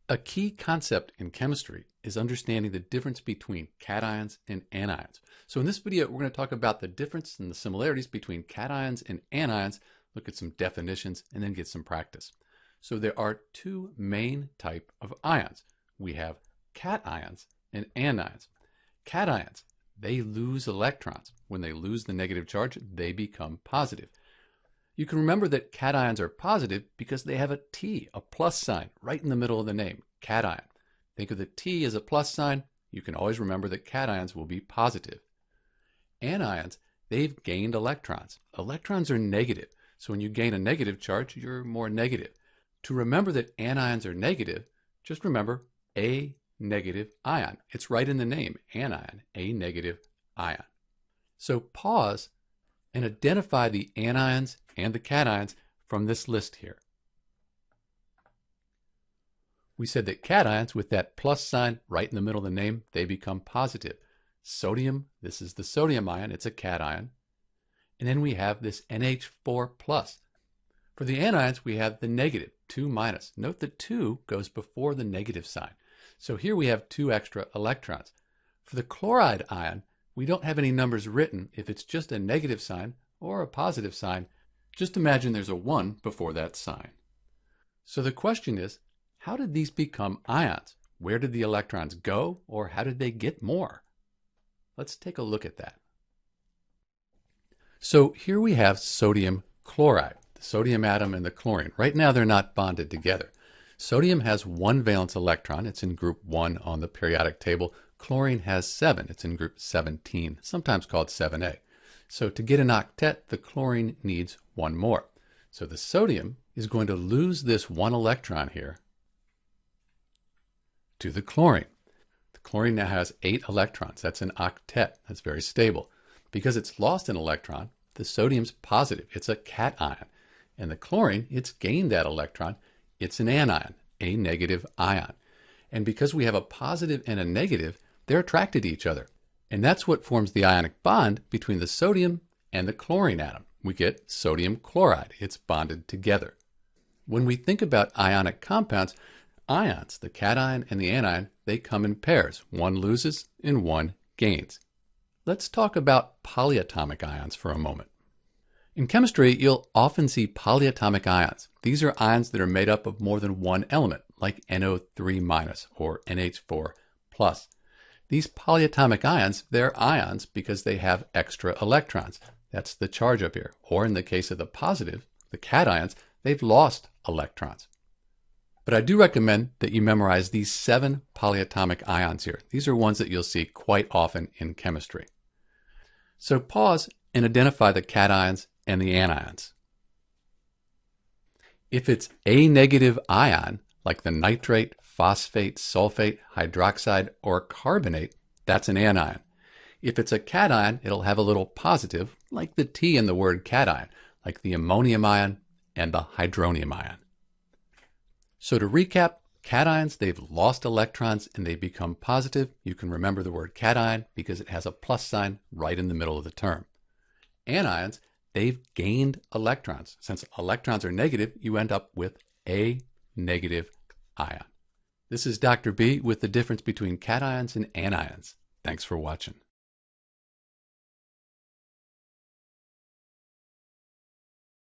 A key concept in chemistry is understanding the difference between cations and anions. So in this video, we're going to talk about the difference and the similarities between cations and anions, look at some definitions, and then get some practice. So there are two main types of ions. We have cations and anions. Cations, they lose electrons. When they lose the negative charge, they become positive. You can remember that cations are positive because they have a T, a plus sign, right in the middle of the name, cation. Think of the T as a plus sign. You can always remember that cations will be positive. Anions, they've gained electrons. Electrons are negative, so when you gain a negative charge, you're more negative. To remember that anions are negative, just remember a negative ion. It's right in the name, anion, a negative ion. So pause and identify the anions and the cations from this list here. We said that cations, with that plus sign right in the middle of the name, they become positive. Sodium, this is the sodium ion, it's a cation. And then we have this NH4+. For the anions, we have the negative, 2-. Note the 2 goes before the negative sign. So here we have 2 extra electrons. For the chloride ion, we don't have any numbers written if it's just a negative sign or a positive sign. Just imagine there's a 1 before that sign. So the question is, how did these become ions? Where did the electrons go, or how did they get more? Let's take a look at that. So here we have sodium chloride, the sodium atom and the chlorine. Right now they're not bonded together. Sodium has 1 valence electron. It's in group 1 on the periodic table. Chlorine has 7. It's in group 17, sometimes called 7a. So to get an octet, the chlorine needs 1 more. So the sodium is going to lose this 1 electron here to the chlorine. The chlorine now has 8 electrons. That's an octet. That's very stable. Because it's lost an electron, the sodium's positive. It's a cation. And the chlorine, it's gained that electron. It's an anion, a negative ion. And because we have a positive and a negative, they're attracted to each other. And that's what forms the ionic bond between the sodium and the chlorine atom. We get sodium chloride. It's bonded together. When we think about ionic compounds, ions, the cation and the anion, they come in pairs. One loses and one gains. Let's talk about polyatomic ions for a moment. In chemistry, you'll often see polyatomic ions. These are ions that are made up of more than one element, like NO3- or NH4+. These polyatomic ions, they're ions because they have extra electrons. That's the charge up here. Or in the case of the positive, the cations, they've lost electrons. But I do recommend that you memorize these 7 polyatomic ions here. These are ones that you'll see quite often in chemistry. So pause and identify the cations and the anions. If it's a negative ion, like the nitrate, phosphate, sulfate, hydroxide, or carbonate, that's an anion. If it's a cation, it'll have a little positive, like the T in the word cation, like the ammonium ion and the hydronium ion. So to recap, cations, they've lost electrons and they become positive. You can remember the word cation because it has a plus sign right in the middle of the term. Anions, they've gained electrons. Since electrons are negative, you end up with a negative ion. This is Dr. B with the difference between cations and anions. Thanks for watching.